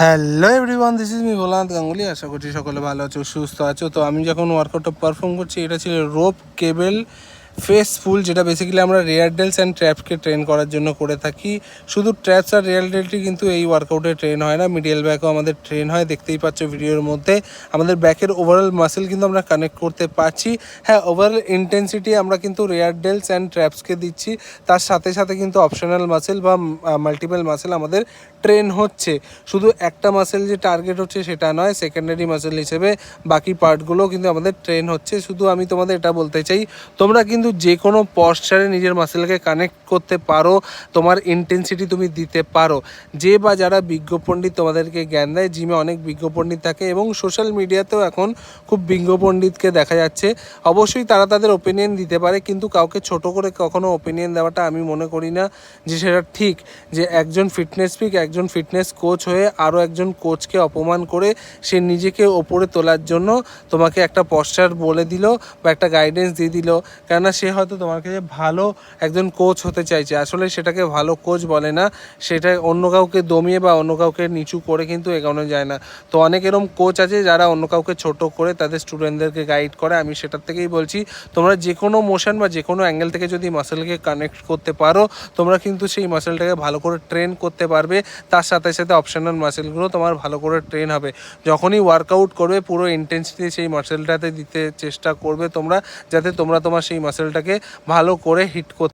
Hello everyone, this is me Bholanath Ganguly. আশা করছি সকলে ভালো আছো, সুস্থ আছো। তো আমি যখন ওয়ার্কআউটটা পারফর্ম করছি, এটা ছিল রোপ কেবল ফেস ফুল, যেটা বেসিক্যালি আমরা রেয়ার ডেলস অ্যান্ড ট্র্যাপসকে ট্রেন করার জন্য করে থাকি। শুধু ট্র্যাপস আর রেয়ার ডেলটি কিন্তু এই ওয়ার্কআউটে ট্রেন হয় না, মিডিয়াল ব্যাকও আমাদের ট্রেন হয়। দেখতেই পাচ্ছ ভিডিওর মধ্যে আমাদের ব্যাকের ওভারঅল মাসেল কিন্তু আমরা কানেক্ট করতে পারছি। হ্যাঁ, ওভারঅল ইন্টেন্সিটি আমরা কিন্তু রেয়ার ডেলস অ্যান্ড ট্র্যাপসকে দিচ্ছি, তার সাথে সাথে কিন্তু অপশনাল মাসেল বা মাল্টিপল মাসেল আমাদের ট্রেন হচ্ছে। শুধু একটা মাসেল যে টার্গেট হচ্ছে সেটা নয়, সেকেন্ডারি মাসেল হিসেবে বাকি পার্টগুলোও কিন্তু আমাদের ট্রেন হচ্ছে। শুধু আমি তোমাদের এটা বলতে চাই, তোমরা কিন্তু যে কোনো পশ্চারে নিজের মাসেলকে কানেক্ট করতে পারো, তোমার ইন্টেন্সিটি তুমি দিতে পারো। যে বা যারা বিজ্ঞ পণ্ডিত তোমাদেরকে জ্ঞান দেয়, জিমে অনেক বিজ্ঞ পণ্ডিত থাকে এবং সোশ্যাল মিডিয়াতেও এখন খুব বিজ্ঞ পণ্ডিতকে দেখা যাচ্ছে। অবশ্যই তারা তাদের ওপিনিয়ন দিতে পারে, কিন্তু কাউকে ছোট করে কখনো ওপিনিয়ন দেওয়াটা আমি মনে করি না যে সেটা ঠিক। যে একজন ফিটনেস পিক, একজন ফিটনেস কোচ হয়ে আরও একজন কোচকে অপমান করে সে নিজেকে ওপরে তোলার জন্য তোমাকে একটা পশ্চার বলে দিল বা একটা গাইডেন্স দিয়ে দিল, কেননা সে হয়তো তোমার কাছে ভালো একজন কোচ হতে চাইছে। আসলে সেটাকে ভালো কোচ বলে না, সেটা অন্য কাউকে দমিয়ে বা অন্য কাউকে নিচু করে কিন্তু এগোনো যায় না। তো অনেক এরকম কোচ আছে যারা অন্য কাউকে ছোট করে তাদের স্টুডেন্টদেরকে গাইড করে। আমি সেটার থেকেই বলছি, তোমরা যে কোনো মোশন বা যে কোনো অ্যাঙ্গেল থেকে যদি মাসেলকে কানেক্ট করতে পারো, তোমরা কিন্তু সেই মাসেলটাকে ভালো করে ট্রেন করতে পারবে। তার সাথে সাথে অপশনাল মাসেলগুলো তোমার ভালো করে ট্রেন হবে। যখনই ওয়ার্কআউট করবে, পুরো ইন্টেন্সিটি সেই মাসেলটাতে দিতে চেষ্টা করবে তোমরা, যাতে তোমরা তোমার সেই মাসেলটাকে ভালো করে হিট করতে